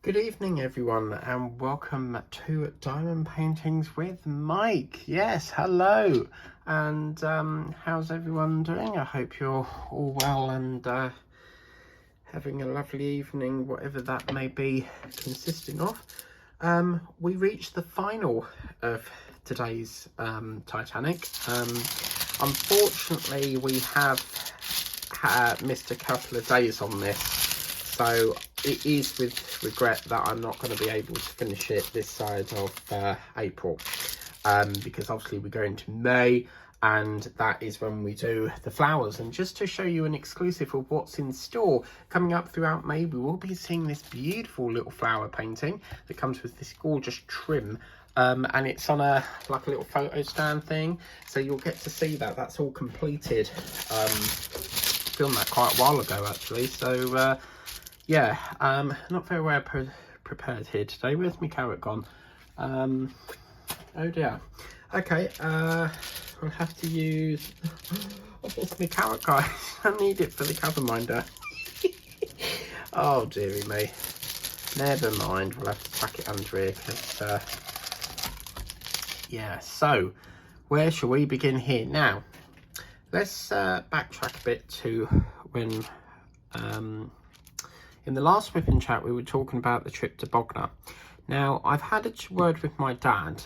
Good evening, everyone, and welcome to Diamond Paintings with Mike. Yes, hello. And how's everyone doing? I hope you're all well and having a lovely evening, whatever that may be consisting of. We reached the final of today's Titanic. Unfortunately, we have missed a couple of days on this, so it is with regret that I'm not going to be able to finish it this side of April, because obviously we go into May and that is when we do the flowers. And just to show you an exclusive of what's in store coming up throughout May, we will be seeing this beautiful little flower painting that comes with this gorgeous trim. And it's on like a little photo stand thing, so you'll get to see that. That's all completed. Filmed that quite a while ago actually, so yeah, not very well prepared here today. Where's my carrot gone? Oh dear. Okay, we'll have to use I've lost my carrot, guys. I need it for the cover minder. Oh dearie me, never mind, we'll have to tuck it under here because yeah. So where shall we begin here now? Let's backtrack a bit to when in the last whipping chat we were talking about the trip to Bognor. Now I've had a word with my dad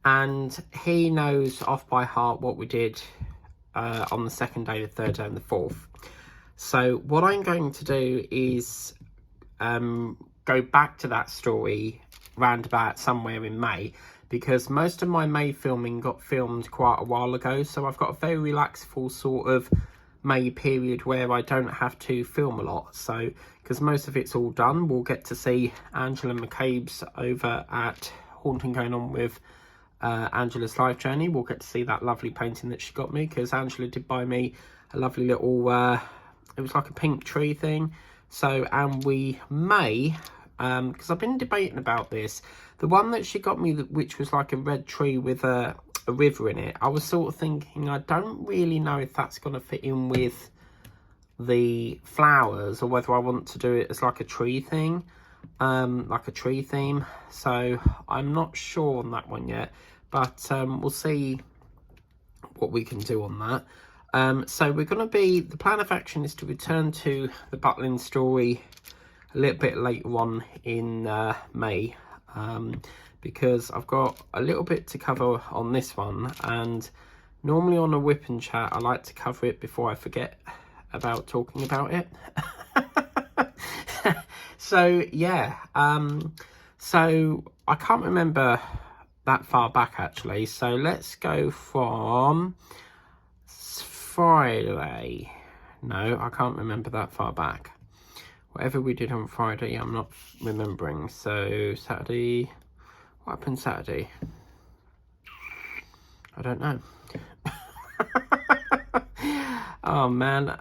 and he knows off by heart what we did on the second day, the third day and the fourth. So what I'm going to do is go back to that story round about somewhere in May, because most of my May filming got filmed quite a while ago, so I've got a very relaxful sort of May period where I don't have to film a lot. So because most of it's all done, we'll get to see Angela McCabe's over at Haunting going on with Angela's life journey. We'll get to see that lovely painting that she got me, because Angela did buy me a lovely little it was like a pink tree thing. So, and we may because I've been debating about this, the one that she got me, which was like a red tree with a river in it, I was sort of thinking I don't really know if that's going to fit in with the flowers, or whether I want to do it as like a tree thing, like a tree theme. So I'm not sure on that one yet, but we'll see what we can do on that. So we're going to be, the plan of action is to return to the Butlin story a little bit later on in May, because I've got a little bit to cover on this one, and normally on a whip and chat I like to cover it before I forget about talking about it. So yeah, so I can't remember that far back actually, so let's go from Friday. No, I can't remember that far back. Whatever we did on Friday, I'm not remembering. So Saturday, what happened Saturday? I don't know. Oh man.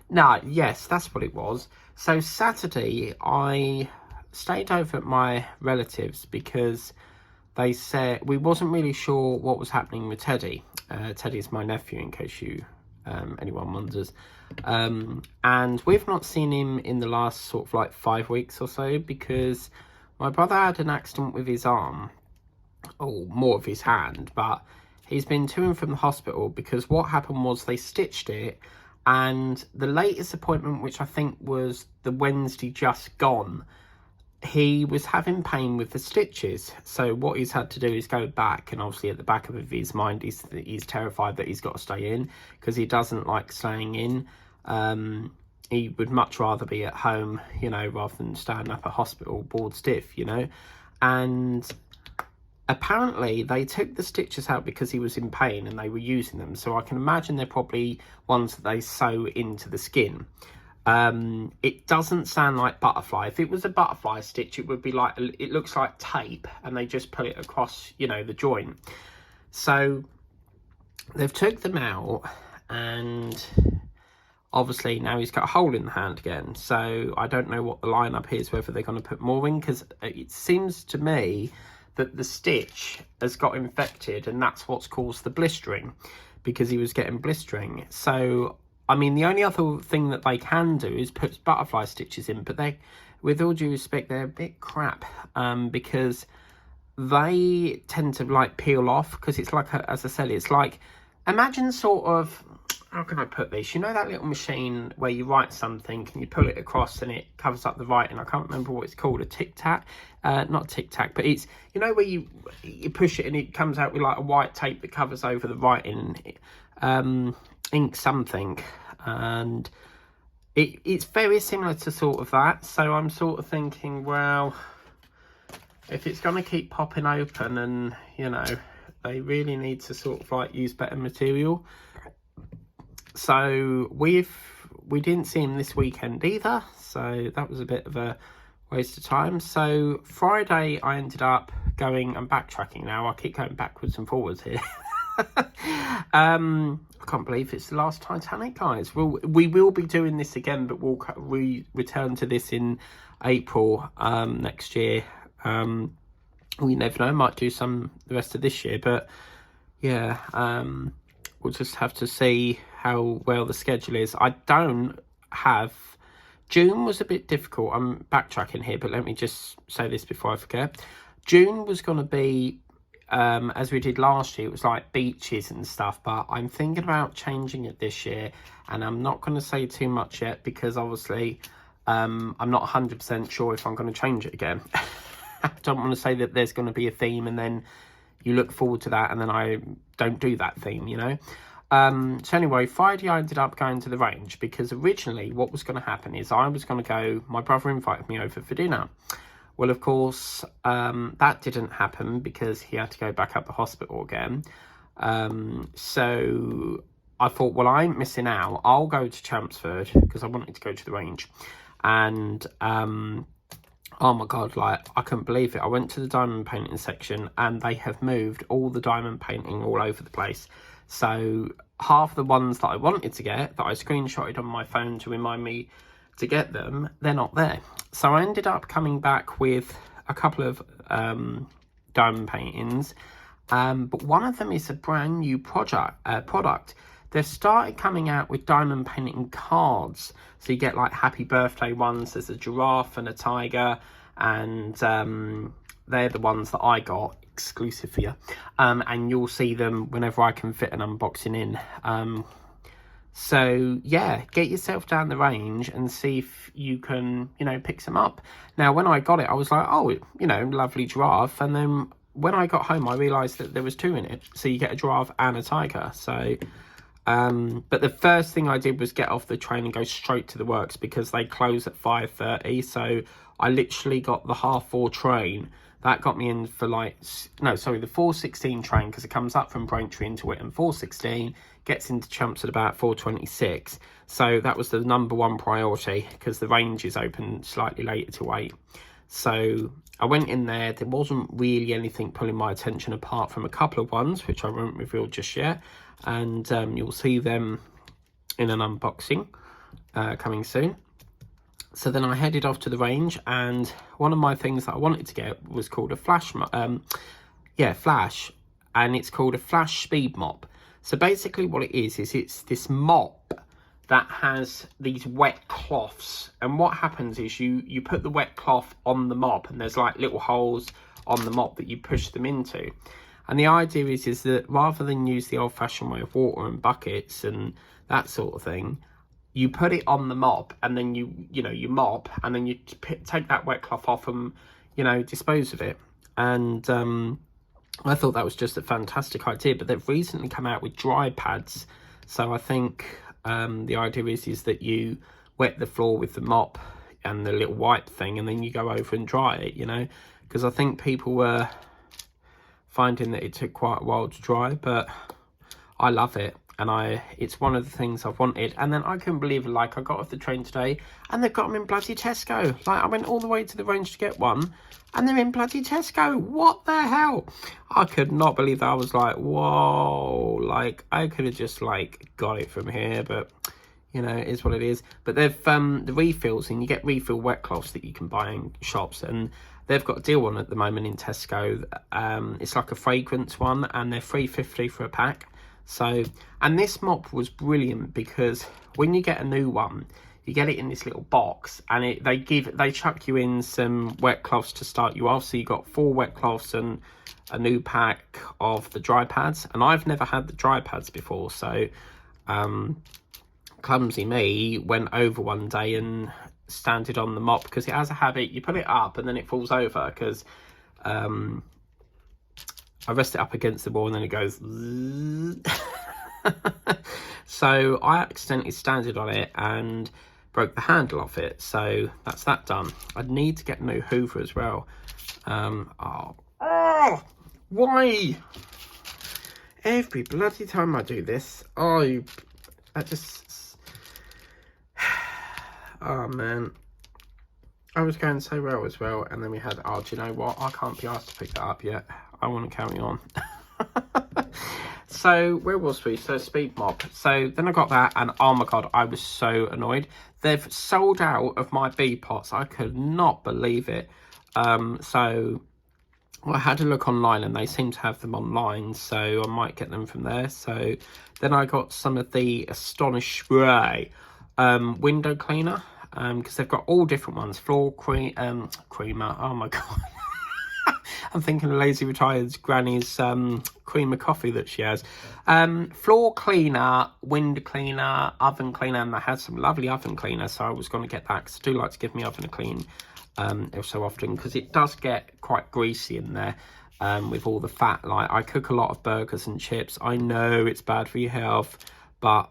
No, yes, that's what it was. So Saturday, I stayed over at my relatives because they said we wasn't really sure what was happening with Teddy. Teddy is my nephew, in case you anyone wonders. And we've not seen him in the last sort of like 5 weeks or so, because my brother had an accident with his arm, or more of his hand, but he's been to and from the hospital because what happened was they stitched it, and the latest appointment, which I think was the Wednesday just gone, he was having pain with the stitches. So what he's had to do is go back, and obviously at the back of his mind he's terrified that he's got to stay in, because he doesn't like staying in. He would much rather be at home, you know, rather than standing up at hospital bored stiff, you know. And apparently they took the stitches out because he was in pain and they were using them, so I can imagine they're probably ones that they sew into the skin. It doesn't sound like butterfly. If it was a butterfly stitch, it would be like, it looks like tape, and they just put it across, you know, the joint. So they've took them out, and obviously now he's got a hole in the hand again. So I don't know what the lineup is, whether they're going to put more in, because it seems to me that the stitch has got infected, and that's what's caused the blistering, because he was getting blistering. So I mean, the only other thing that they can do is put butterfly stitches in, but they, with all due respect, they're a bit crap, because they tend to like peel off, because it's like, as I said, it's like, imagine sort of, how can I put this? You know that little machine where you write something and you pull it across and it covers up the writing? I can't remember what it's called, a tic-tac? Not tic-tac, but it's, you know, where you push it and it comes out with like a white tape that covers over the writing, ink something, and it's very similar to sort of that. So I'm sort of thinking, well, if it's going to keep popping open, and, you know, they really need to sort of like use better material. So we didn't see him this weekend either, so that was a bit of a waste of time. So Friday I ended up going, I'm backtracking now, I keep going backwards and forwards here. I can't believe it's the last Titanic, guys. We will be doing this again, but we'll return to this in April next year. We never know, might do some the rest of this year, but yeah, we'll just have to see how well the schedule is. I don't have, June was a bit difficult. I'm backtracking here, but let me just say this before I forget. June was going to be, as we did last year, it was like beaches and stuff, but I'm thinking about changing it this year, and I'm not going to say too much yet, because obviously I'm not 100% sure if I'm going to change it again. I don't want to say that there's going to be a theme and then you look forward to that and then I don't do that theme, you know. So anyway, Friday I ended up going to the range, because originally what was going to happen is I was going to go, my brother invited me over for dinner. Well, of course, that didn't happen because he had to go back up the hospital again. So I thought, well, I ain't missing out. I'll go to Chelmsford, because I wanted to go to the range. And oh my God, like, I couldn't believe it. I went to the diamond painting section and they have moved all the diamond painting all over the place. So half the ones that I wanted to get, that I screenshotted on my phone to remind me to get them, they're not there. So I ended up coming back with a couple of diamond paintings, but one of them is a brand new product. They've started coming out with diamond painting cards. So you get like happy birthday ones. There's a giraffe and a tiger, and they're the ones that I got exclusive for you. And you'll see them whenever I can fit an unboxing in. So yeah, get yourself down the range and see if you can, you know, pick some up. Now, when I got it, I was like, oh, you know, lovely giraffe. And then when I got home, I realised that there was two in it. So you get a giraffe and a tiger. So, but the first thing I did was get off the train and go straight to the works, because they close at 5:30. So I literally got the 4:30 train. That got me in for like, no, sorry, the 4:16 train, because it comes up from Braintree into Whitton, 4:16, gets into Chumps at about 4:26. So that was the number one priority, because the range is open slightly later to 8. So I went in there. There wasn't really anything pulling my attention apart from a couple of ones, which I won't reveal just yet. And you'll see them in an unboxing coming soon. So then I headed off to the range, and one of my things that I wanted to get was called a flash, flash, and it's called a flash speed mop. So basically what it is it's this mop that has these wet cloths, and what happens is you put the wet cloth on the mop, and there's like little holes on the mop that you push them into. And the idea is that rather than use the old-fashioned way of water and buckets and that sort of thing, you put it on the mop, and then you mop, and then you take that wet cloth off and, you know, dispose of it. And I thought that was just a fantastic idea. But they've recently come out with dry pads. So I think the idea is that you wet the floor with the mop and the little wipe thing, and then you go over and dry it, you know. Because I think people were finding that it took quite a while to dry, but I love it. And it's one of the things I've wanted. And then I couldn't believe it, like, I got off the train today and they've got them in bloody Tesco. Like, I went all the way to the range to get one and they're in bloody Tesco. What the hell? I could not believe that. I was like, whoa, like, I could have just, like, got it from here, but, you know, it is what it is. But they've, the refills, and you get refill wet cloths that you can buy in shops, and they've got a deal on at the moment in Tesco. It's like a fragrance one, and they're $3.50 for a pack. So, and this mop was brilliant because when you get a new one, you get it in this little box, and they chuck you in some wet cloths to start you off. So you got 4 wet cloths and a new pack of the dry pads, and I've never had the dry pads before, so clumsy me went over one day and standed on the mop, because it has a habit, you put it up and then it falls over, because I rest it up against the wall and then it goes so I accidentally standed on it and broke the handle off it, so that's that done. I'd need to get a new hoover as well. Why every bloody time I do this, oh man, I was going so well as well, and then we had, do you know what, I can't be asked to pick that up yet, I want to carry on. So where was we? So speed mop. So then I got that, and oh my god, I was so annoyed. They've sold out of my bee pots. I could not believe it. So I had a look online, and they seem to have them online, so I might get them from there. So then I got some of the Astonish Spray window cleaner, because they've got all different ones. Floor creamer. Oh my god. I'm thinking of Lazy Retired's granny's cream of coffee that she has. Floor cleaner, window cleaner, oven cleaner, and they had some lovely oven cleaner, so I was going to get that, because I do like to give my oven a clean every so often, because it does get quite greasy in there with all the fat. Like, I cook a lot of burgers and chips. I know it's bad for your health, but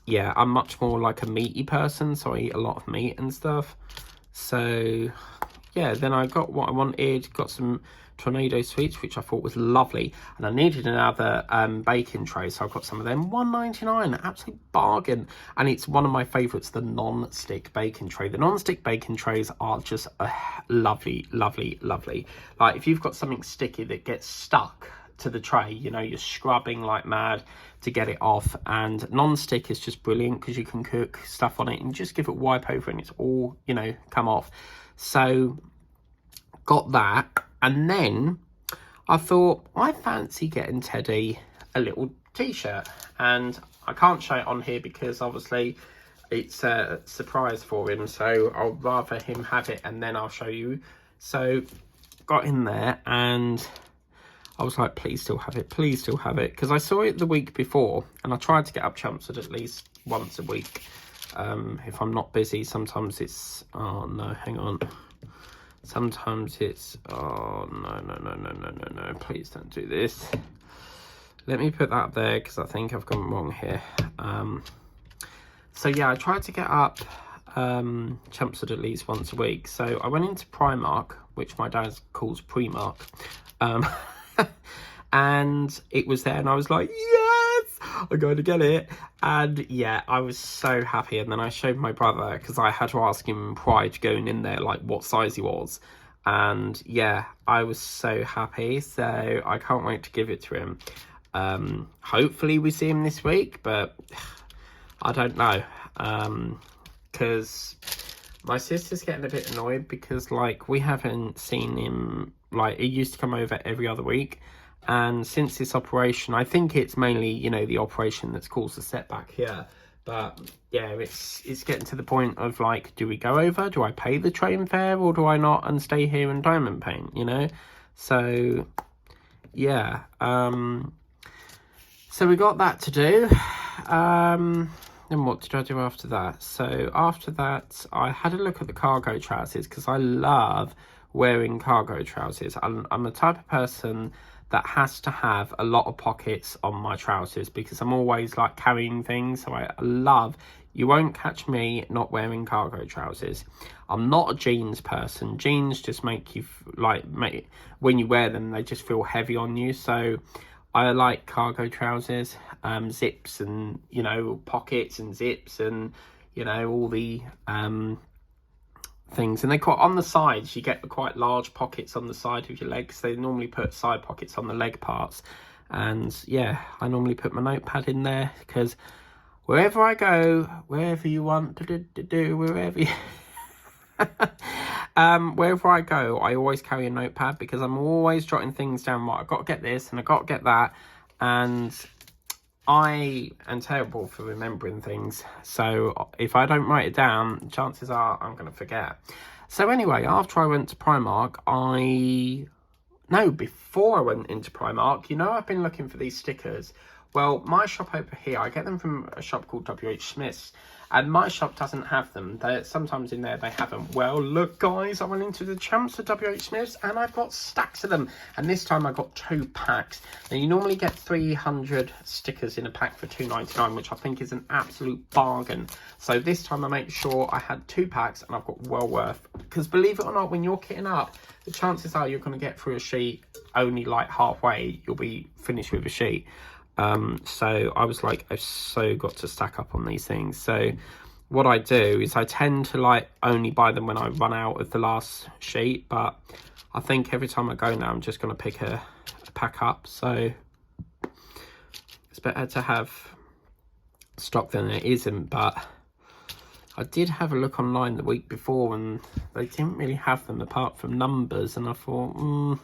yeah, I'm much more like a meaty person, so I eat a lot of meat and stuff. So yeah, then I got what I wanted, got some tornado sweets, which I thought was lovely, and I needed another baking tray, so I got some of them. £1.99, absolute bargain. And it's one of my favorites, the non-stick baking tray. The non-stick baking trays are just lovely, lovely, lovely. Like, if you've got something sticky that gets stuck to the tray, you know, you're scrubbing like mad to get it off, and non-stick is just brilliant because you can cook stuff on it and just give it a wipe over and it's all, you know, come off. So got that, and then I thought, I fancy getting Teddy a little t-shirt, and I can't show it on here because obviously it's a surprise for him, so I'll rather him have it and then I'll show you. So got in there and I was like, please still have it, please still have it, because I saw it the week before, and I tried to get up Chelmsford at least once a week. If I'm not busy, sometimes it's, oh no, hang on. Sometimes it's, oh no, please don't do this. Let me put that there, because I think I've gone wrong here. So yeah, I tried to get up Chelmsford at least once a week. So I went into Primark, which my dad calls Primark. And it was there, and I was like, yes, I'm going to get it. And yeah, I was so happy. And then I showed my brother, because I had to ask him prior to going in there, like, what size he was. And yeah, I was so happy, so I can't wait to give it to him. Hopefully we see him this week, but I don't know, because my sister's getting a bit annoyed, because like, we haven't seen him. Like, he used to come over every other week, and since this operation, I think it's mainly, you know, the operation that's caused the setback here. But yeah, it's getting to the point of like, do we go over? Do I pay the train fare, or do I not and stay here and diamond paint? You know, so yeah. So we got that to do. Then what did I do after that? So after that, I had a look at the cargo trousers, because I love wearing cargo trousers. I'm the type of person that has to have a lot of pockets on my trousers, because I'm always like carrying things. So I love, you won't catch me not wearing cargo trousers. I'm not a jeans person. Jeans just make you when you wear them, they just feel heavy on you. So I like cargo trousers, zips, and, you know, pockets and zips, and, you know, all the things. And they quite, on the sides, you get quite large pockets on the side of your legs. They normally put side pockets on the leg parts. And yeah, I normally put my notepad in there, because wherever I go, wherever you want to do, wherever you wherever I go, I always carry a notepad, because I'm always jotting things down. Right, I've got to get this and I've got to get that. And I am terrible for remembering things, so if I don't write it down, chances are I'm going to forget. So anyway, after I went to Primark, before I went into Primark, I've been looking for these stickers. Well, my shop over here, I get them from a shop called WH Smith's, and my shop doesn't have them. Sometimes in there they have them. Well, look guys, I went into the Champs at WH Smith's and I've got stacks of them. And this time I got 2 packs. Now you normally get 300 stickers in a pack for £2.99, which I think is an absolute bargain. So this time I made sure I had 2 packs and I've got well worth. Because believe it or not, when you're kitting up, the chances are you're going to get through a sheet only like halfway. You'll be finished with a sheet. So I was like, I've so got to stack up on these things. So what I do is I tend to like only buy them when I run out of the last sheet, but I think every time I go now I'm just going to pick a pack up. So it's better to have stock than it isn't. But I did have a look online the week before and they didn't really have them apart from numbers, and I thought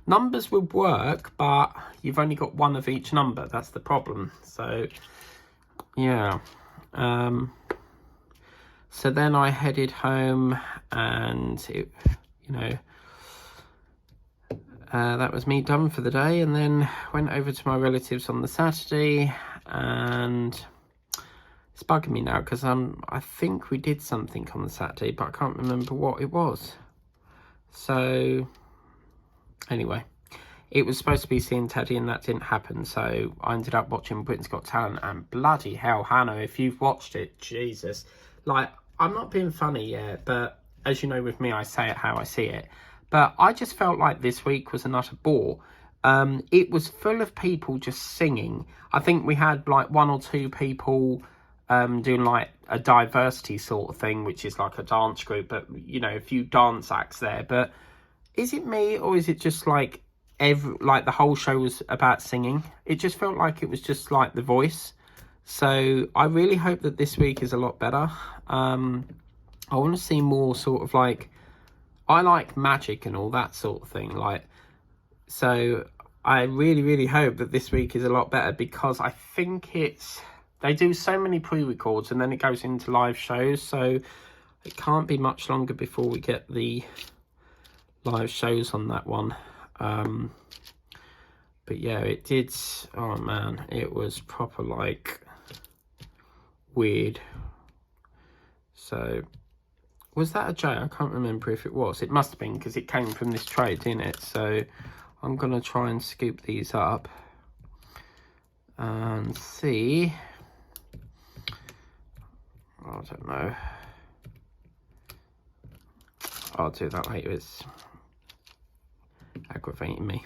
numbers would work, but you've only got one of each number. That's the problem. So yeah, so then I headed home, and that was me done for the day. And then went over to my relatives on the Saturday, and it's bugging me now because I think we did something on the Saturday, but I can't remember what it was. So anyway, it was supposed to be seeing Teddy and that didn't happen, so I ended up watching Britain's Got Talent, and bloody hell, Hannah, if you've watched it, Jesus. Like, I'm not being funny yet, but as you know with me, I say it how I see it. But I just felt like this week was an utter bore. It was full of people just singing. I think we had like 1 or 2 people doing like a diversity sort of thing, which is like a dance group, but a few dance acts there. But is it me, or is it just like the whole show was about singing? It just felt like it was just like The Voice. So I really hope that this week is a lot better. I want to see more sort of like, I like magic and all that sort of thing, so I really hope that this week is a lot better, because I think they do so many pre-records and then it goes into live shows, so it can't be much longer before we get the live shows on that one. But yeah, it did, oh man, it was proper like weird. So was that a J? I can't remember if it was. It must have been, because it came from this tray, didn't it? So I'm gonna try and scoop these up and see. I don't know, I'll do that later. It's aggravating me.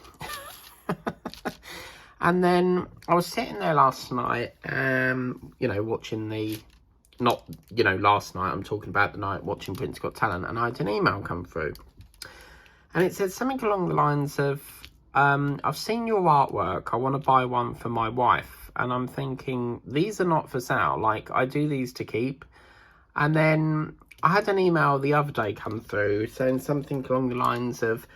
And then I was sitting there last night, watching last night, I'm talking about the night watching Britain's Got Talent, and I had an email come through. And it said something along the lines of, I've seen your artwork, I want to buy one for my wife. And I'm thinking, these are not for sale, like I do these to keep. And then I had an email the other day come through saying something along the lines of,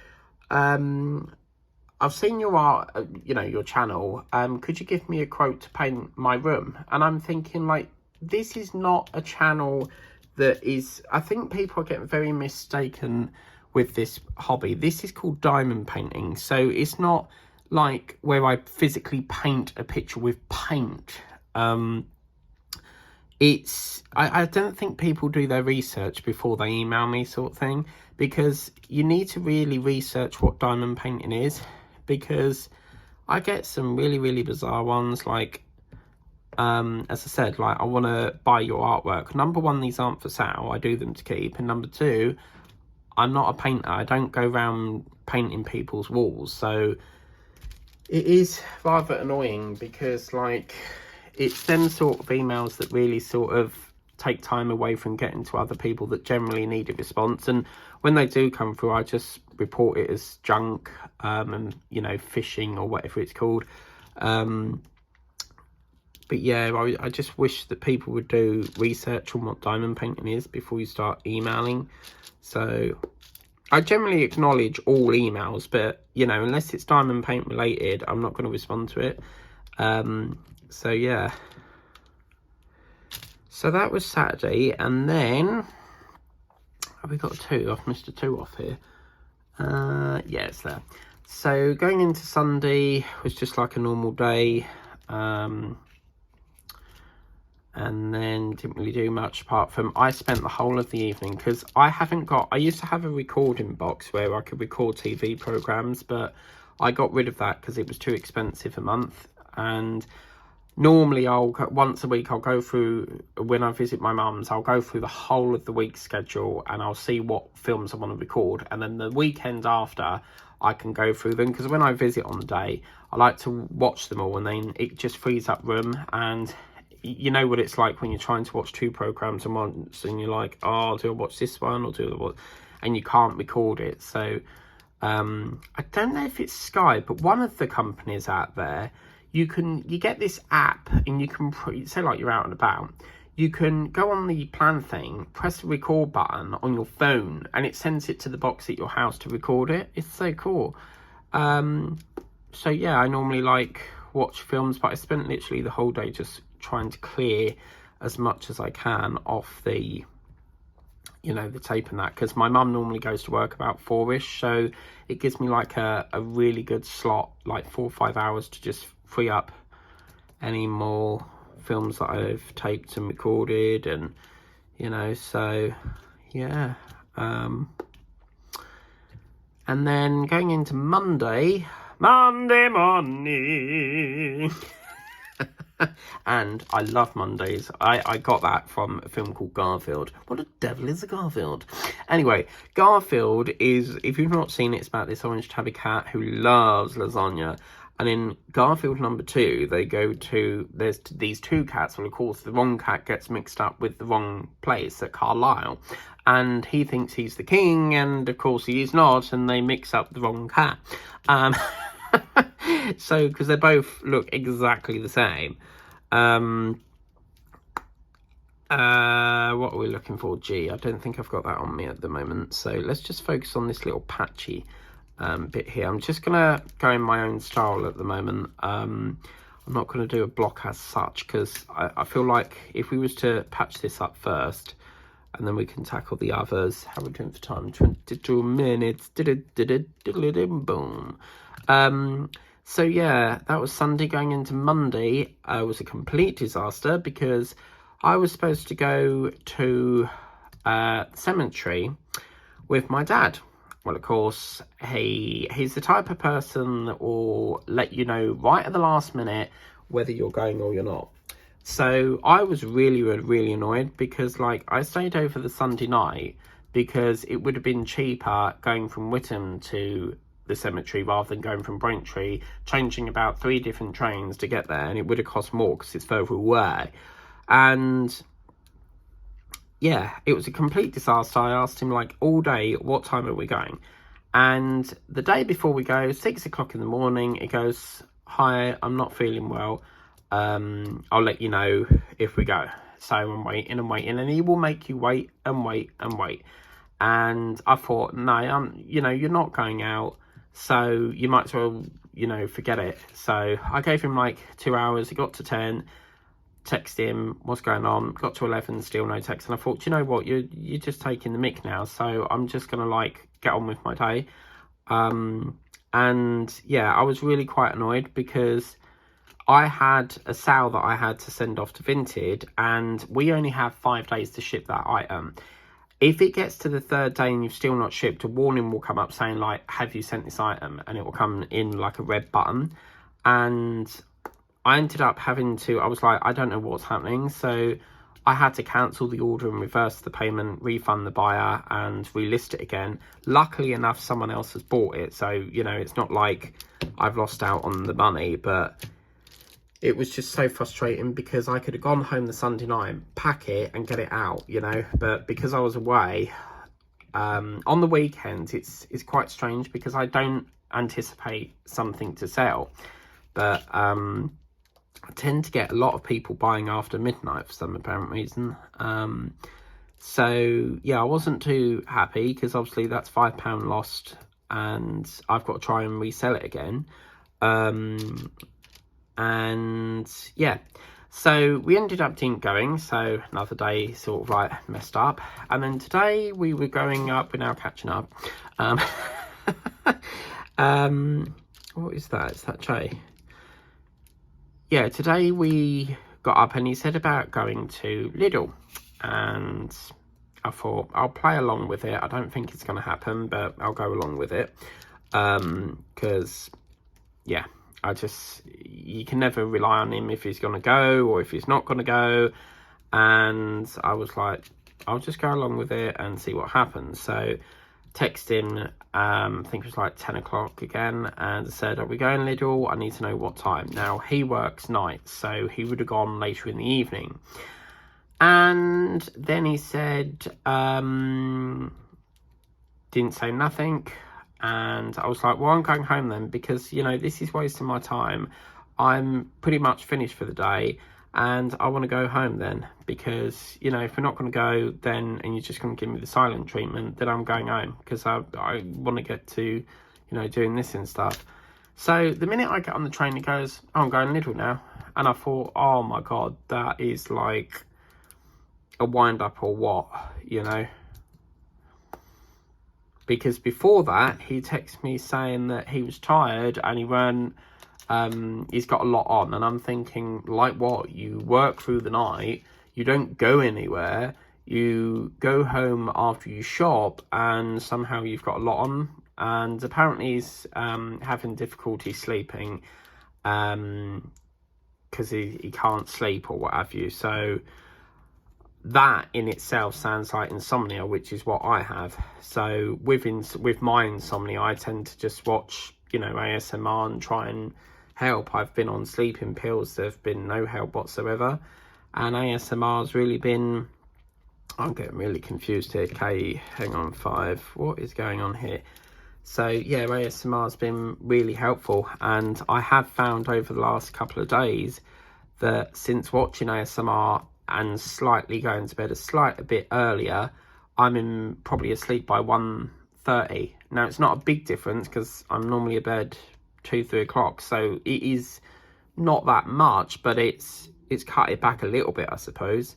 I've seen your art, your channel. Could you give me a quote to paint my room? And I'm thinking, like, this is not a channel that is, I think people are getting very mistaken with this hobby. This is called diamond painting. So it's not like where I physically paint a picture with paint. I don't think people do their research before they email me, sort of thing, because you need to really research what diamond painting is, because I get some really bizarre ones, like as I said, like, I want to buy your artwork. Number one, these aren't for sale, I do them to keep. And number two, I'm not a painter, I don't go around painting people's walls. So it is rather annoying, because like, it's them sort of emails that really sort of take time away from getting to other people that generally need a response. And when they do come through, I just report it as junk, and phishing or whatever it's called. But yeah, I just wish that people would do research on what diamond painting is before you start emailing. So I generally acknowledge all emails, but unless it's diamond paint related, I'm not going to respond to it. So yeah, so that was Saturday, and then have we got two? I've missed a two off here. Yeah, it's there. So going into Sunday was just like a normal day, and then didn't really do much apart from I spent the whole of the evening, because I used to have a recording box where I could record TV programs, but I got rid of that because it was too expensive a month. And normally once a week I'll go through, when I visit my mum's, I'll go through the whole of the week's schedule and I'll see what films I want to record, and then the weekend after I can go through them, because when I visit on the day I like to watch them all, and then it just frees up room. And you know what it's like when you're trying to watch two programs at once and you're like, oh, do I watch this one or do I watch, and you can't record it. So I don't know if it's Sky, but one of the companies out there, you get this app, and you can say like you're out and about, you can go on the plan thing, press the record button on your phone, and it sends it to the box at your house to record it. It's so cool. So yeah, I normally like watch films, but I spent literally the whole day just trying to clear as much as I can off the, the tape and that, because my mum normally goes to work about 4ish, so it gives me like a really good slot, like 4 or 5 hours, to just free up any more films that I've taped and recorded. And so yeah. And then going into Monday morning. And I love Mondays. I got that from a film called Garfield. What the devil is a Garfield? Anyway, Garfield is, if you've not seen it, it's about this orange tabby cat who loves lasagna. And in Garfield #2, they go to, there's these two cats. Well, of course, the wrong cat gets mixed up with the wrong place at Carlisle. And he thinks he's the king, and of course he is not, and they mix up the wrong cat. So, because they both look exactly the same. What are we looking for? G. I don't think I've got that on me at the moment. So let's just focus on this little patchy bit here. I'm just going to go in my own style at the moment. I'm not going to do a block as such, because I feel like if we was to patch this up first, and then we can tackle the others. How are we doing for time? 22 minutes. Boom. So yeah, that was Sunday. Going into Monday was a complete disaster, because I was supposed to go to the cemetery with my dad. Well, of course, he's the type of person that will let you know right at the last minute whether you're going or you're not. So I was really, really annoyed, because like I stayed over the Sunday night because it would have been cheaper going from Witham to the cemetery rather than going from Braintree, changing about 3 different trains to get there, and it would have cost more because it's further away. And yeah, it was a complete disaster. I asked him like all day, what time are we going? And the day before we go, 6 o'clock in the morning, he goes, hi, I'm not feeling well. I'll let you know if we go. So I'm waiting, and he will make you wait and wait and wait. And I thought, no, you're not going out, so you might as well, forget it. So I gave him like 2 hours. He got to 10, text him, what's going on, got to 11, still no text. And I thought, you know what, you're just taking the mick now, so I'm just gonna like get on with my day. And yeah, I was really quite annoyed, because I had a sale that I had to send off to Vinted, and we only have 5 days to ship that item. If it gets to the 3rd day and you've still not shipped, a warning will come up saying like, have you sent this item? And it will come in like a red button. And I ended up having to, I was like, I don't know what's happening. So I had to cancel the order and reverse the payment, refund the buyer, and relist it again. Luckily enough, someone else has bought it. So, it's not like I've lost out on the money, but it was just so frustrating, because I could have gone home the Sunday night, pack it and get it out, but because I was away, on the weekend, it's quite strange, because I don't anticipate something to sell, but I tend to get a lot of people buying after midnight for some apparent reason. So yeah, I wasn't too happy, because obviously that's £5 lost, and I've got to try and resell it again. And yeah, so we ended up didn't going, so another day sort of like messed up. And then today we were going up, we're now catching up. What is that? Is that Jay? Yeah, today we got up and he said about going to Lidl, and I thought I'll play along with it. I don't think it's going to happen, but I'll go along with it, because yeah, you can never rely on him if he's going to go or if he's not going to go. And I was like, I'll just go along with it and see what happens. So texting, I think it was like 10 o'clock again, and said, are we going Lidl? I need to know what time. Now, he works nights, so he would have gone later in the evening. And then he said, didn't say nothing. And I was like, well, I'm going home then, because, you know, this is wasting my time. I'm pretty much finished for the day, and I want to go home then, because, you know, if we're not going to go then, and you're just going to give me the silent treatment, then I'm going home, because I want to get to, you know, doing this and stuff. So the minute I get on the train, he goes, oh, I'm going Lidl now. And I thought, oh my God, that is like a wind up or what, you know? Because before that, he texted me saying that he was tired and he weren't, he's got a lot on. And I'm thinking, like what? You work through the night, you don't go anywhere, you go home after you shop, and somehow you've got a lot on. And apparently he's having difficulty sleeping, because he can't sleep or what have you. So that in itself sounds like insomnia, which is what I have. So with my insomnia, I tend to just watch, you know, ASMR and try and help. I've been on sleeping pills, there've been no help whatsoever, and ASMR's really been, I'm getting really confused here. Okay, hang on, 5, what is going on here? So yeah, ASMR's been really helpful, and I have found over the last couple of days that since watching ASMR and slightly going to bed a bit earlier, I'm probably asleep by 1:30. Now, it's not a big difference because I'm normally abed 2-3 o'clock, so it is not that much, but it's cut it back a little bit, I suppose.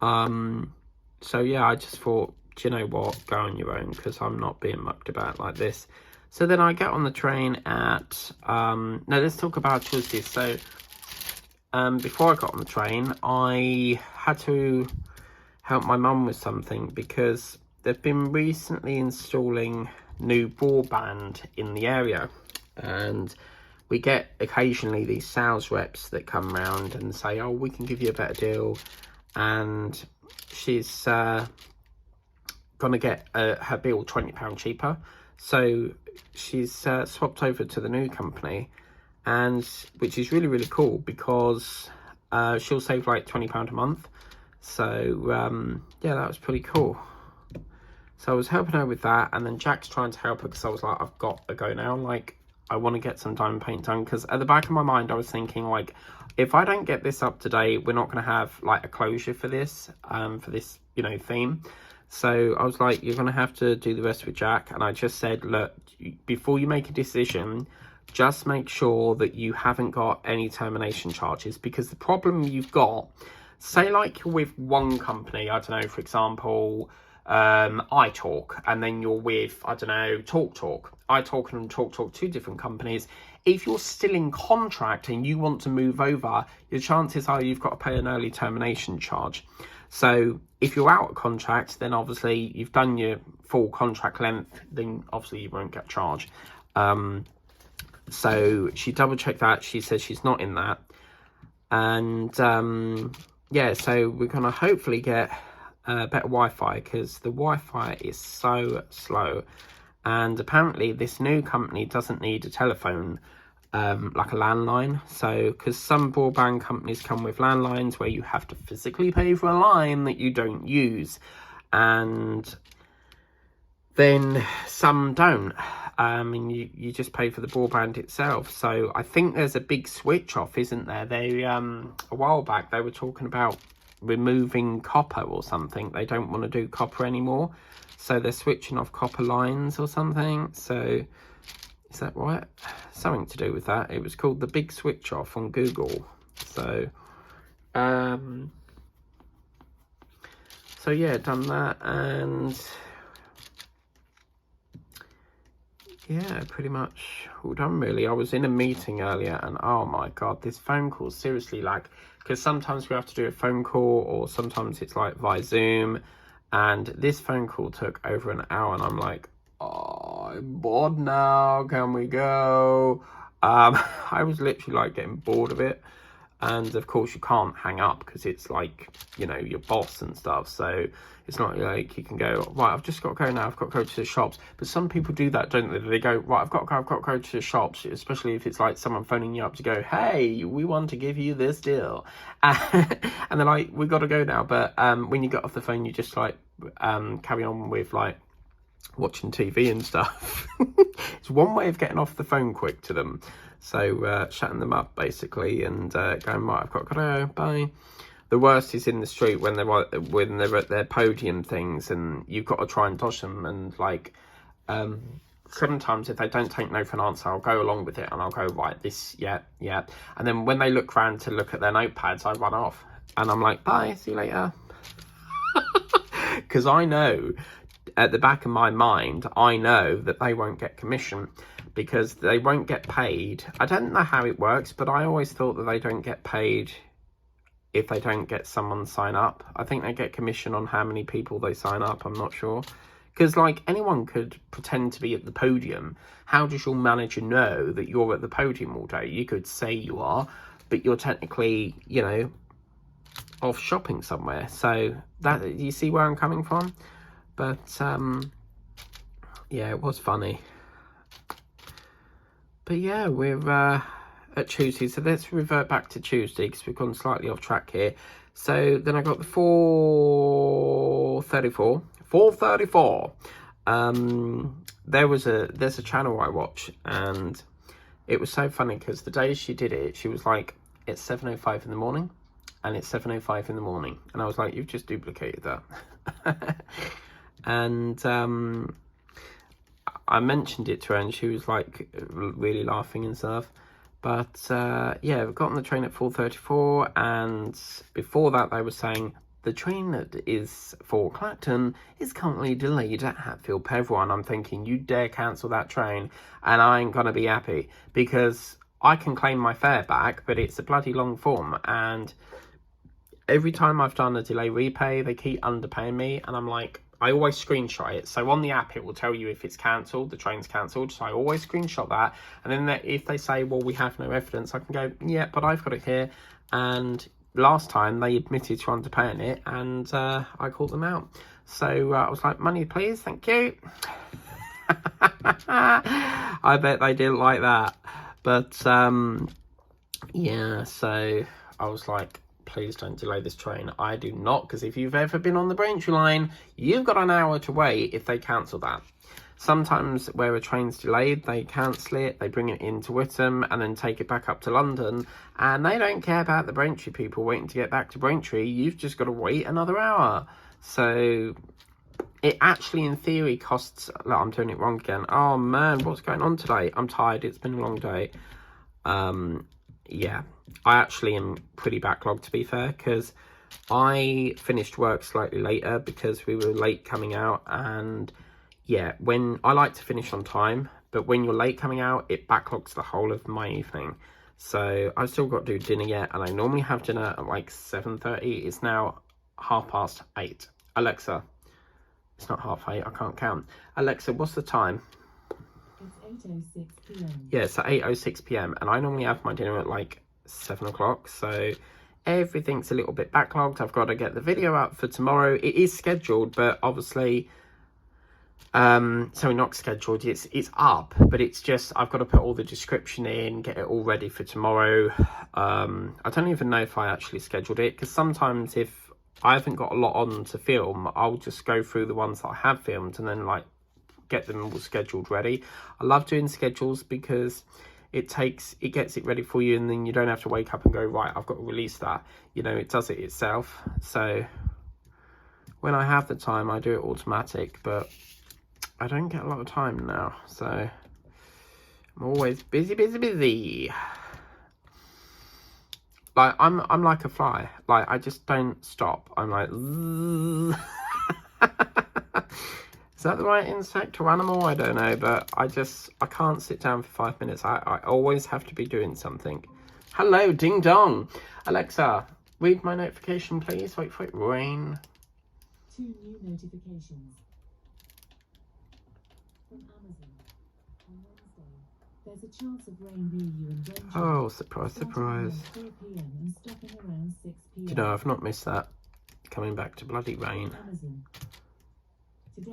So yeah, I just thought, do you know what, go on your own, because I'm not being mucked about like this. So then I get on the train at now let's talk about choices. So before I got on the train, I had to help my mum with something, because they've been recently installing new broadband in the area, and we get occasionally these sales reps that come round and say, oh, we can give you a better deal. And she's going to get her bill £20 cheaper. So she's swapped over to the new company, and which is really, really cool, because she'll save like £20 a month. So yeah, that was pretty cool. So I was helping her with that, and then Jack's trying to help her, because I was like, I've got to go now. Like, I want to get some diamond paint done, because at the back of my mind I was thinking, like, if I don't get this up to date, we're not going to have like a closure for this you know, theme. So I was like, you're going to have to do the rest with Jack. And I just said, look, before you make a decision, just make sure that you haven't got any termination charges, because the problem you've got, say like you're with one company, I don't know, for example, iTalk, and then you're with, I don't know, TalkTalk. iTalk and TalkTalk, 2 different companies. If you're still in contract and you want to move over, your chances are you've got to pay an early termination charge. So if you're out of contract, then obviously you've done your full contract length, then obviously you won't get charged. So she double checked that. She said she's not in that. And yeah, so we're going to hopefully get better Wi-Fi, because the Wi-Fi is so slow. And apparently this new company doesn't need a telephone, like a landline. So, because some broadband companies come with landlines where you have to physically pay for a line that you don't use, and then some don't. And you just pay for the broadband itself. So I think there's a big switch off, isn't there? They a while back they were talking about removing copper or something. They don't want to do copper anymore, so they're switching off copper lines or something. So Is that right? Something to do with that. It was called The Big Switch Off on Google. So yeah, done that, and yeah, pretty much all done really. I was in a meeting earlier, and oh my god, this phone call, seriously, like, because sometimes we have to do a phone call, or sometimes it's like via Zoom, and this phone call took over an hour, and I'm like, oh, I'm bored now, can we go? I was literally like getting bored of it. And of course you can't hang up because it's like, you know, your boss and stuff. So it's not like you can go, right, I've just got to go now, I've got to go to the shops. But some people do that, don't they? They go, right, I've got to go to the shops, especially if it's like someone phoning you up to go, hey, we want to give you this deal. And they're like, we got to go now. But when you get off the phone, you just like carry on with like watching TV and stuff. It's one way of getting off the phone quick to them. So shutting them up basically, and going, right, I've got to go, bye. The worst is in the street when they're at their podium things, and you've got to try and dodge them. And like sometimes if they don't take no for an answer, I'll go along with it, and I'll go, right, this, yeah. And then when they look round to look at their notepads, I run off, and I'm like, bye, see you later. Because I know, at the back of my mind, I know that they won't get commission because they won't get paid. I don't know how it works, but I always thought that they don't get paid if they don't get someone sign up. I think they get commission on how many people they sign up. I'm not sure. Because like anyone could pretend to be at the podium. How does your manager know that you're at the podium all day? You could say you are, but you're technically, you know, off shopping somewhere. So that, you see where I'm coming from? But yeah, it was funny. But yeah, we're at Tuesday, so let's revert back to Tuesday because we've gone slightly off track here. So then I got the 434. There's a channel I watch, and it was so funny because the day she did it, she was like, it's 7:05 in the morning, and it's 7:05 in the morning, and I was like, you've just duplicated that. And I mentioned it to her, and she was like really laughing and stuff. But yeah, we got on the train at 4:34, and before that they were saying the train that is for Clacton is currently delayed at Hatfield Peveril. And I'm thinking, you dare cancel that train and I ain't gonna be happy, because I can claim my fare back, but it's a bloody long form, and every time I've done a delay repay they keep underpaying me, and I'm like, I always screenshot it. So on the app, it will tell you if it's cancelled, the train's cancelled. So I always screenshot that. And then if they say, well, we have no evidence, I can go, yeah, but I've got it here. And last time they admitted to underpaying it, and I called them out. So I was like, money please, thank you. I bet they didn't like that. But yeah, so I was like, please don't delay this train. I do not, because if you've ever been on the Braintree line, you've got an hour to wait if they cancel that. Sometimes where a train's delayed, they cancel it, they bring it into Whittam and then take it back up to London, and they don't care about the Braintree people waiting to get back to Braintree. You've just got to wait another hour. So it actually, in theory, costs... Look, I'm doing it wrong again. Oh man, what's going on today? I'm tired, it's been a long day. Yeah, I actually am pretty backlogged, to be fair, because I finished work slightly later because we were late coming out. And yeah, when I like to finish on time, but when you're late coming out, it backlogs the whole of my evening. So I've still got to do dinner yet, and I normally have dinner at like 7:30. It's now 8:30. Alexa, it's not 8:30, I can't count. Alexa, what's the time? It's 8:06 p.m. Yeah, it's at 8:06 p.m. and I normally have my dinner at like 7 o'clock, so everything's a little bit backlogged. I've got to get the video up for tomorrow. It is scheduled, but obviously so not scheduled, it's up, but it's just I've got to put all the description in, get it all ready for tomorrow. I don't even know if I actually scheduled it, because sometimes if I haven't got a lot on to film, I'll just go through the ones that I have filmed and then like get them all scheduled ready. I love doing schedules because it gets it ready for you, and then you don't have to wake up and go, right, I've got to release that. You know, it does it itself. So when I have the time, I do it automatic, but I don't get a lot of time now, so I'm always busy, busy, busy. Like, I'm like a fly. Like, I just don't stop. I'm like, is that the right insect or animal? I don't know, but I can't sit down for 5 minutes. I always have to be doing something. Hello, ding dong. Alexa, read my notification, please. Wait for it. Rain. 2 new notifications. From Amazon. On Wednesday, there's a chance of rain near you in Braintree. Oh, surprise, Starting surprise. around 4 p.m. and stopping around 6 p.m. Do you know, I've not missed that. Coming back to bloody rain. Amazon. Today,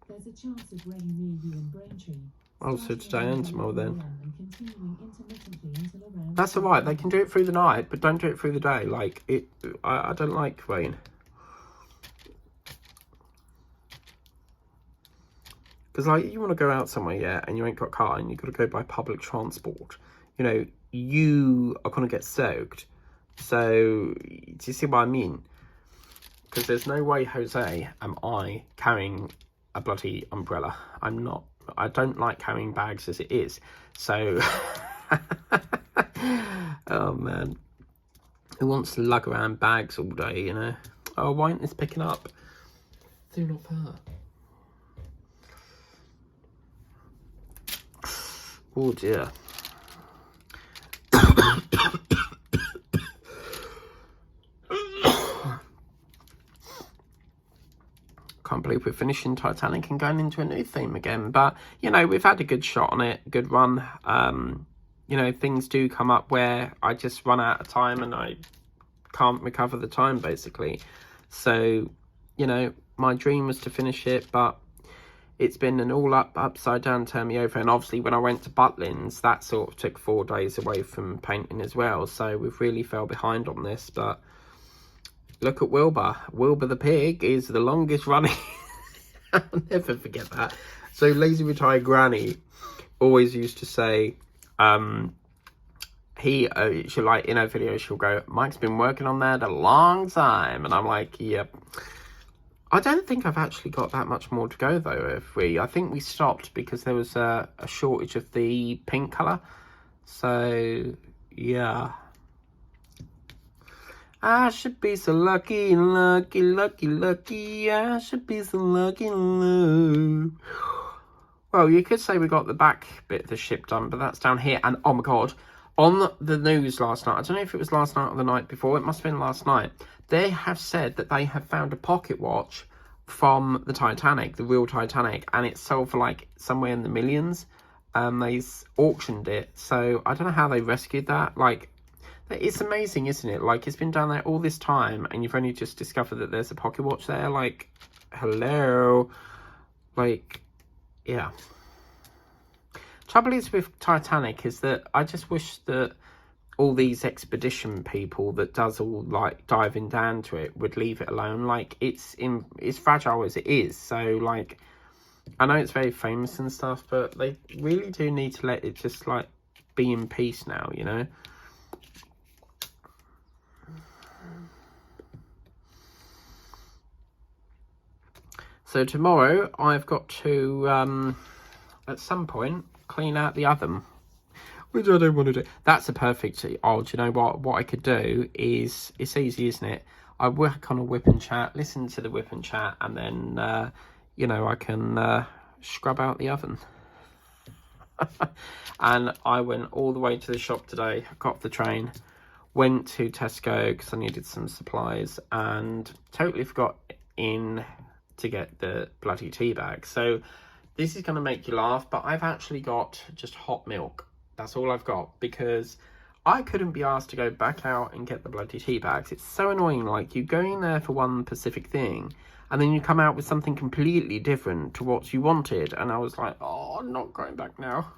there's a chance of rain near you in Braintree. Oh, so today and tomorrow then. And continuing intermittently until around That's alright, they can do it through the night, but don't do it through the day. Like, I don't like rain. Because, like, you want to go out somewhere, yeah, and you ain't got a car, and you've got to go by public transport. You know, you are going to get soaked. So, do you see what I mean? Because there's no way, Jose, am I carrying a bloody umbrella. I'm not. I don't like carrying bags as it is. So, oh man, who wants to lug around bags all day, you know? Oh, why isn't this picking up? Do not fur. Oh dear. Can't believe we're finishing Titanic and going into a new theme again. But, you know, we've had a good shot on it, good run. You know, things do come up where I just run out of time and I can't recover the time, basically. So, you know, my dream was to finish it, but it's been an all upside down, turn me over. And obviously when I went to Butlins, that sort of took 4 days away from painting as well. So we've really fell behind on this, but look at Wilbur. Wilbur the pig is the longest running. I'll never forget that. So Lazy Retired Granny always used to say, she'll like, in her video, she'll go, Mike's been working on that a long time. And I'm like, yep. I don't think I've actually got that much more to go though. I think we stopped because there was a shortage of the pink colour. So, yeah. I should be so lucky, lucky, lucky, lucky. I should be so lucky, lucky. Well, you could say we got the back bit of the ship done, but that's down here. And, oh my God, on the news last night, I don't know if it was last night or the night before, it must have been last night, they have said that they have found a pocket watch from the Titanic, the real Titanic, and it's sold for, like, somewhere in the millions. They auctioned it, so I don't know how they rescued that, like... It's amazing, isn't it? Like, it's been down there all this time, and you've only just discovered that there's a pocket watch there. Like, hello. Like, yeah. Trouble is with Titanic is that I just wish that all these expedition people that does all, like, diving down to it would leave it alone. Like, it's fragile as it is. So, like, I know it's very famous and stuff, but they really do need to let it just, like, be in peace now, you know? So tomorrow I've got to, at some point, clean out the oven, which I don't want to do. That's a perfect, oh, do you know what I could do is, it's easy, isn't it? I work on a whip and chat, listen to the whip and chat, and then, you know, I can scrub out the oven. And I went all the way to the shop today, got off the train, went to Tesco because I needed some supplies, and totally forgot to get the bloody tea bag. So this is going to make you laugh, but I've actually got just hot milk. That's all I've got, because I couldn't be asked to go back out and get the bloody tea bags. It's so annoying. Like, you go in there for one specific thing and then you come out with something completely different to what you wanted, and I was like, oh, I'm not going back now.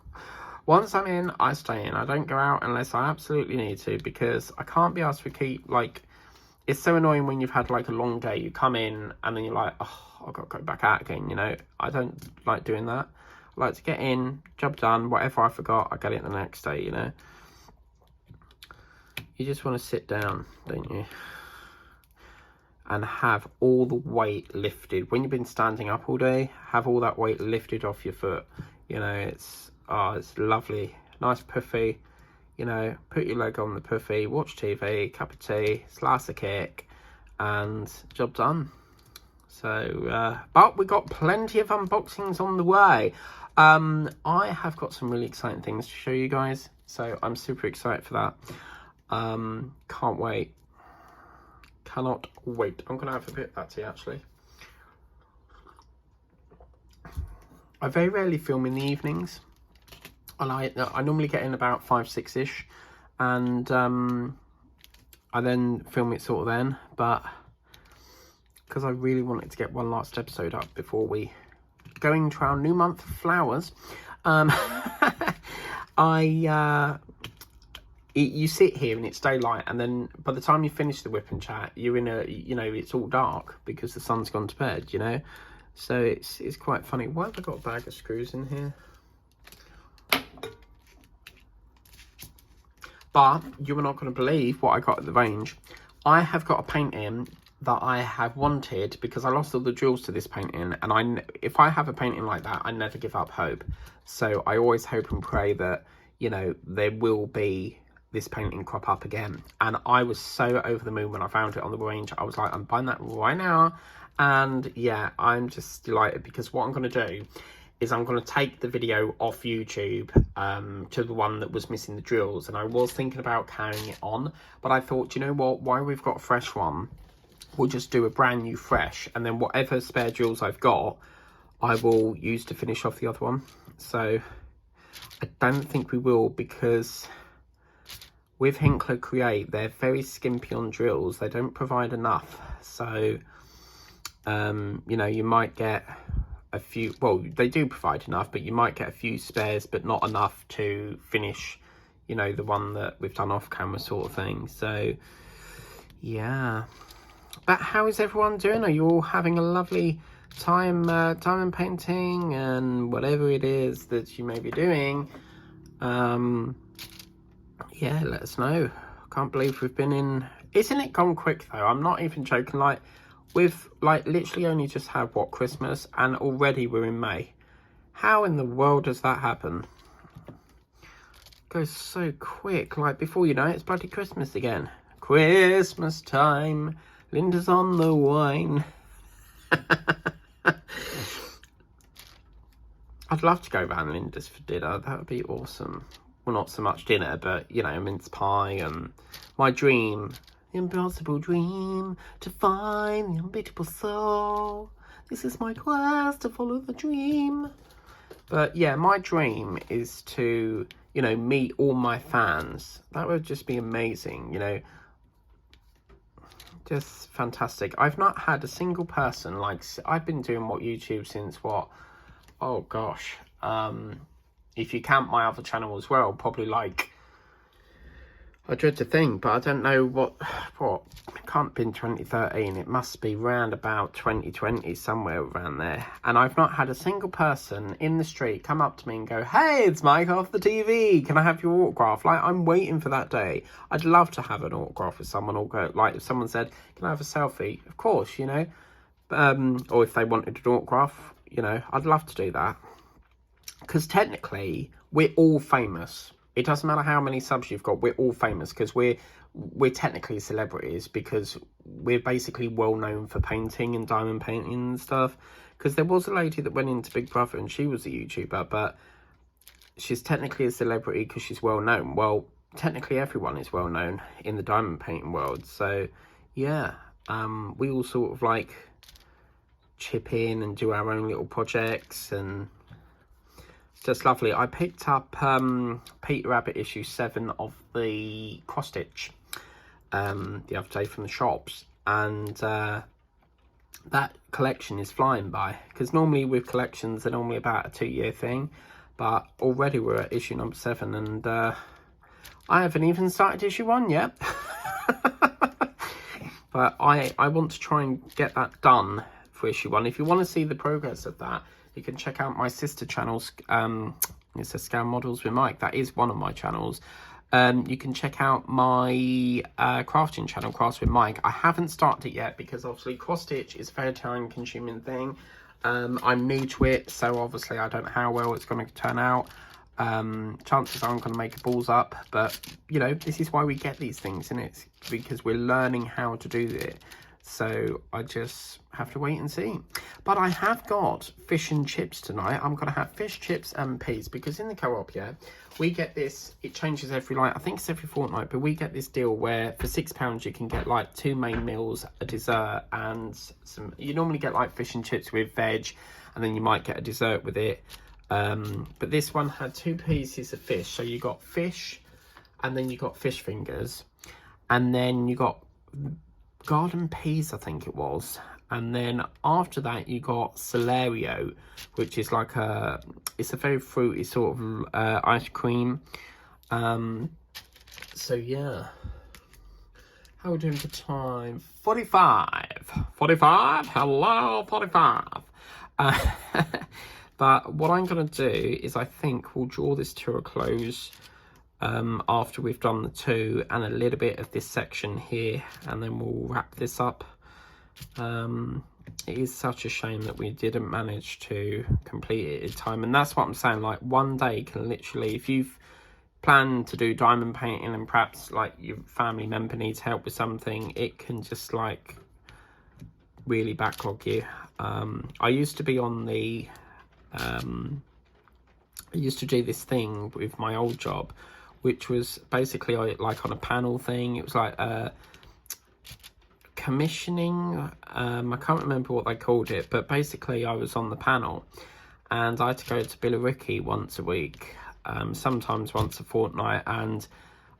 Once I'm in, I stay in. I don't go out unless I absolutely need to, because I can't be asked to keep, like, it's so annoying when you've had, like, a long day. You come in and then you're like, oh, I've got to go back out again, you know. I don't like doing that. I like to get in, job done, whatever I forgot, I get it the next day, you know. You just want to sit down, don't you? And have all the weight lifted. When you've been standing up all day, have all that weight lifted off your foot. You know, it's... Oh, it's lovely. Nice puffy. You know, put your leg on the puffy, watch TV, cup of tea, slice a cake, and job done. So, but we got plenty of unboxings on the way. I have got some really exciting things to show you guys, so I'm super excited for that. Can't wait. Cannot wait. I'm gonna have a bit of that tea actually. I very rarely film in the evenings. I normally get in about 5-6ish, and I then film it sort of then, but because I really wanted to get one last episode up before we go into our new month of flowers, you sit here and it's daylight, and then by the time you finish the whip and chat, you're in a, you know, it's all dark because the sun's gone to bed, you know, so it's quite funny. Why have I got a bag of screws in here? But you are not going to believe what I got at the range. I have got a painting that I have wanted because I lost all the jewels to this painting, and if I have a painting like that, I never give up hope. So I always hope and pray that, you know, there will be this painting crop up again. And I was so over the moon when I found it on the range. I was like, I'm buying that right now. And yeah, I'm just delighted because what I'm going to do is I'm going to take the video off YouTube to the one that was missing the drills. And I was thinking about carrying it on, but I thought, you know what, while we've got a fresh one, we'll just do a brand new fresh, and then whatever spare drills I've got, I will use to finish off the other one. So I don't think we will, because with Hinkler Create, they're very skimpy on drills. They don't provide enough. So, you know, you might get a few, well, they do provide enough, but you might get a few spares, but not enough to finish, you know, the one that we've done off camera sort of thing. So, yeah. But how is everyone doing? Are you all having a lovely time diamond painting and whatever it is that you may be doing? Yeah, let us know. I can't believe we've been in... Isn't it gone quick though? I'm not even joking. Like, we've like literally only just had, what, Christmas, and already we're in May. How in the world does that happen? It goes so quick. Like, before you know it, it's bloody Christmas again. Christmas time. Linda's on the wine. I'd love to go round Linda's for dinner. That would be awesome. Well, not so much dinner, but, you know, mince pie and my dream. The impossible dream to find the unbeatable soul. This is my quest to follow the dream. But, yeah, my dream is to, you know, meet all my fans. That would just be amazing, you know. Just fantastic. I've not had a single person, like, I've been doing YouTube since what, oh gosh, if you count my other channel as well, probably like, I dread to think, but I don't know what, it can't be in 2013, it must be round about 2020, somewhere around there. And I've not had a single person in the street come up to me and go, hey, it's Mike off the TV, can I have your autograph? Like, I'm waiting for that day. I'd love to have an autograph with someone, or go, like, if someone said, can I have a selfie? Of course, you know, or if they wanted an autograph, you know, I'd love to do that. Because technically, we're all famous. It doesn't matter how many subs you've got, we're all famous, because we're technically celebrities, because we're basically well known for painting and diamond painting and stuff. Because there was a lady that went into Big Brother and she was a YouTuber, but she's technically a celebrity because she's well known. Well, technically everyone is well known in the diamond painting world. So yeah, we all sort of like chip in and do our own little projects, and it's just lovely. I picked up Peter Rabbit issue 7 of the cross stitch the other day from the shops, and that collection is flying by, because normally with collections they're normally about a 2-year thing, but already we're at issue number 7, and I haven't even started issue 1 yet. But I want to try and get that done for issue 1. If you want to see the progress of that, you can check out my sister channels. It says Scam Models with Mike. That is one of my channels. You can check out my crafting channel, Crafts with Mike. I haven't started it yet because obviously cross stitch is a very time consuming thing. I'm new to it, so obviously I don't know how well it's going to turn out. chances are I'm going to make a balls up, but you know, this is why we get these things, and it's because we're learning how to do it. So I just have to wait and see. But I have got fish and chips tonight. I'm going to have fish, chips and peas, because in the co-op, yeah, we get this, it changes every, like, I think it's every fortnight, but we get this deal where for £6 you can get like 2 main meals, a dessert, and some, you normally get like fish and chips with veg, and then you might get a dessert with it. But this one had 2 pieces of fish. So you got fish, and then you got fish fingers, and then you got garden peas, I think it was, and then after that you got Celerio, which is like it's a very fruity sort of ice cream. So yeah, how are we doing for time? 45. Hello, 45. But what I'm going to do is, I think we'll draw this to a close after we've done the 2 and a little bit of this section here, and then we'll wrap this up. It is such a shame that we didn't manage to complete it in time, and that's what I'm saying, like, one day can literally, if you've planned to do diamond painting and perhaps like your family member needs help with something, it can just like really backlog you. I used to be on the I used to do this thing with my old job, which was basically like on a panel thing. It was like commissioning. I can't remember what they called it, but basically I was on the panel, and I had to go to Billericay once a week, sometimes once a fortnight, and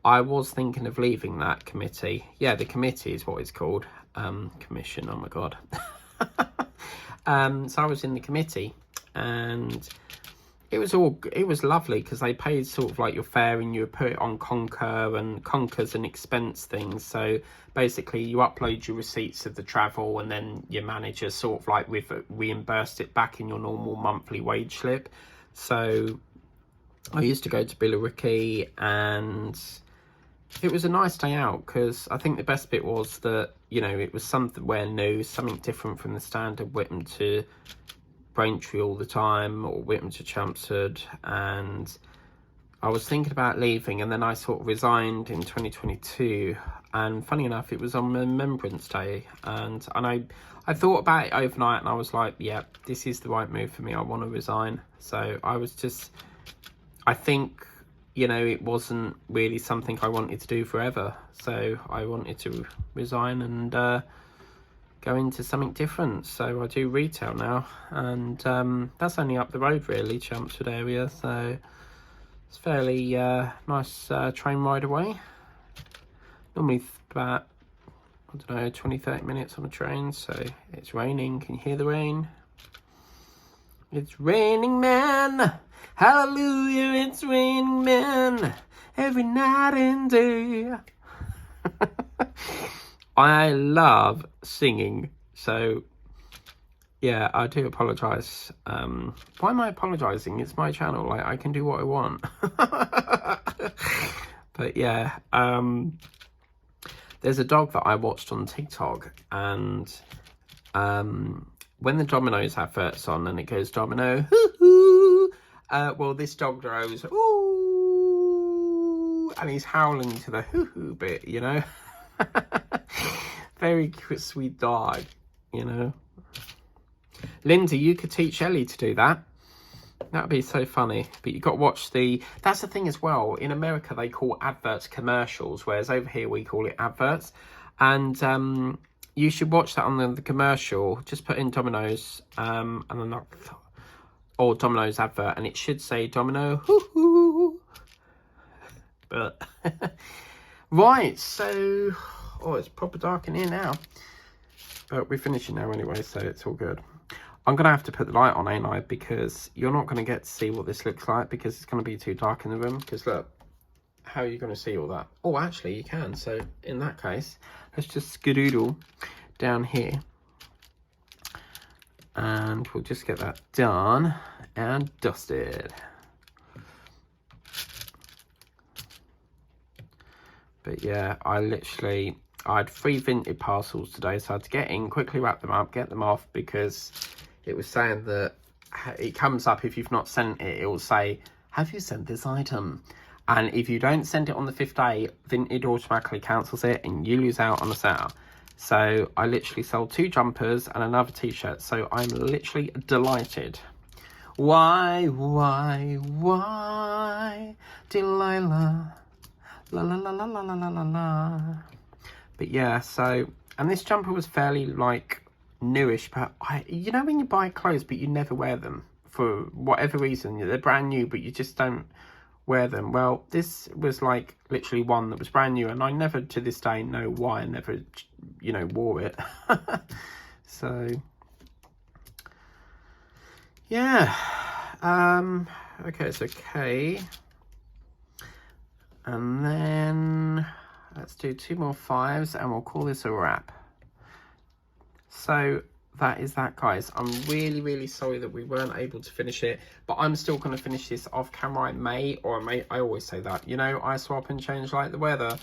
I was thinking of leaving that committee. Yeah, the committee is what it's called. Commission, oh my god. So I was in the committee, and it was lovely because they paid sort of like your fare, and you would put it on Concur, and Concur's an expense thing. So basically you upload your receipts of the travel, and then your manager sort of like reimbursed it back in your normal monthly wage slip. So I used to go to Billericay, and it was a nice day out because I think the best bit was that, you know, it was somewhere new, something different from the standard Whittam to Braintree all the time, or Whittam to Chelmsford. And I was thinking about leaving, and then I sort of resigned in 2022, and funny enough it was on Remembrance Day, and I thought about it overnight, and I was like, yeah, this is the right move for me, I want to resign. So I think, you know, it wasn't really something I wanted to do forever, so I wanted to resign and go into something different. So I do retail now, and that's only up the road really, Chelmsford area, so it's fairly nice train ride away. Normally about, I don't know, 20-30 minutes on a train. So it's raining, can you hear the rain? It's raining men, hallelujah, it's raining men, every night and day. I love singing, so yeah, I do apologise. Why am I apologising? It's my channel, like, I can do what I want. But yeah, there's a dog that I watched on TikTok, and when the Domino's advert's on and it goes Domino, hoo-hoo, well, this dog goes, ooh, and he's howling to the hoo-hoo bit, you know. Very sweet dog, you know. Lindsay, you could teach Ellie to do that. That would be so funny. But you've got to watch that's the thing as well. In America, they call adverts commercials, whereas over here we call it adverts. And you should watch that on the commercial. Just put in Domino's, and then or Domino's advert, and it should say Domino. Hoo-hoo. But right, so it's proper dark in here now. But we're finishing now anyway, so it's all good. I'm going to have to put the light on, ain't I? Because you're not going to get to see what this looks like, because it's going to be too dark in the room. Because look, how are you going to see all that? Oh, actually, you can. So in that case, let's just skedoodle down here. And we'll just get that done and dusted. But yeah, I had 3 vintage parcels today, so I had to get in, quickly wrap them up, get them off, because it was saying that it comes up if you've not sent it, it will say have you sent this item? And if you don't send it on the 5th day, Vinted automatically cancels it and you lose out on the sale. So I literally sold 2 jumpers and another t-shirt. So I'm literally delighted. Why, Delilah? La la la la la la la la. But yeah, so, and this jumper was fairly like newish, but you know when you buy clothes but you never wear them for whatever reason, they're brand new but you just don't wear them. Well, this was like literally one that was brand new, and I never to this day know why I never, you know, wore it. So yeah, okay, it's okay. And then let's do 2 more 5s and we'll call this a wrap. So that is that, guys. I'm really sorry that we weren't able to finish it, but I'm still going to finish this off camera. I always say that, you know, I swap and change like the weather.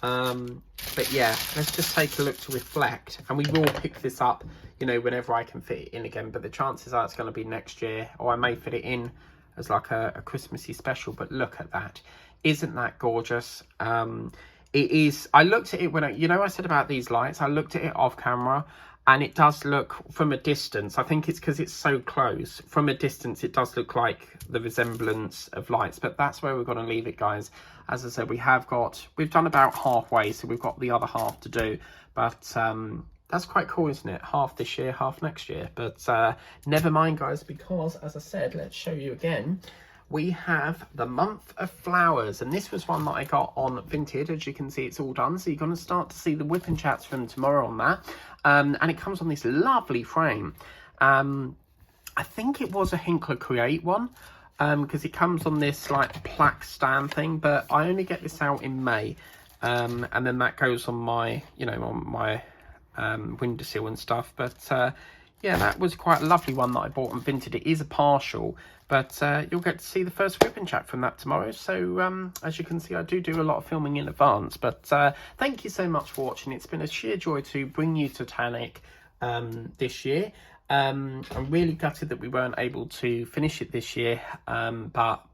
But yeah, let's just take a look to reflect, and we will pick this up, you know, whenever I can fit it in again, but the chances are it's going to be next year, or I may fit it in as like a Christmassy special. But look at that. Isn't that gorgeous? It is. I looked at it when I said about these lights, I looked at it off camera, and it does look from a distance, I think it's because it's so close, from a distance it does look like the resemblance of lights, but that's where we're going to leave it, guys. As I said, we've done about halfway, so we've got the other half to do, but that's quite cool, isn't it? Half this year, half next year, but never mind, guys, because as I said, let's show you again. We have the month of flowers, and this was one that I got on Vinted. As you can see, it's all done, so you're going to start to see the whipping chats from tomorrow on that. And it comes on this lovely frame. I think it was a Hinkler Create one, because it comes on this like plaque stand thing, but I only get this out in May, and then that goes on my, you know, on my windowsill and stuff. But yeah, that was quite a lovely one that I bought on Vinted. It is a partial, but you'll get to see the first whipping chat from that tomorrow. So as you can see, I do a lot of filming in advance. But thank you so much for watching. It's been a sheer joy to bring you Titanic this year. I'm really gutted that we weren't able to finish it this year, but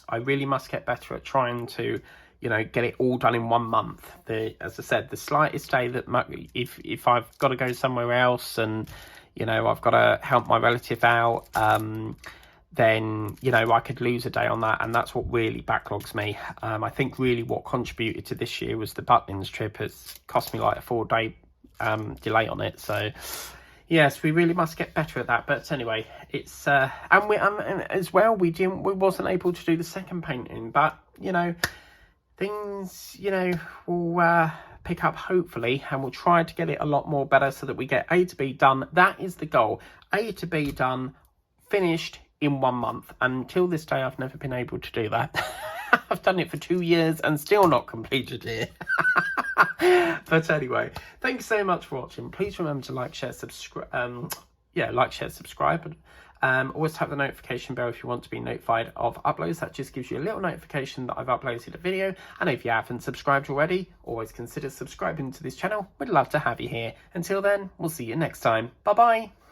I really must get better at trying to, you know, get it all done in 1 month. As I said, the slightest day that if I've got to go somewhere else and, you know, I've got to help my relative out, then, you know, I could lose a day on that, and that's what really backlogs me. I think really what contributed to this year was the Butlins trip. It's cost me like a 4-day delay on it. So yes, we really must get better at that. But anyway, it's and as well, we wasn't able to do the second painting, but you know, things, you know, will pick up hopefully, and we'll try to get it a lot more better so that we get A to B done. That is the goal. A to B done, finished in 1 month. And until this day, I've never been able to do that. I've done it for 2 years and still not completed it. But anyway, thank you so much for watching. Please remember to like, share, subscribe. Like, share, subscribe. Always tap the notification bell if you want to be notified of uploads. That just gives you a little notification that I've uploaded a video. And if you haven't subscribed already, always consider subscribing to this channel. We'd love to have you here. Until then, we'll see you next time. Bye bye.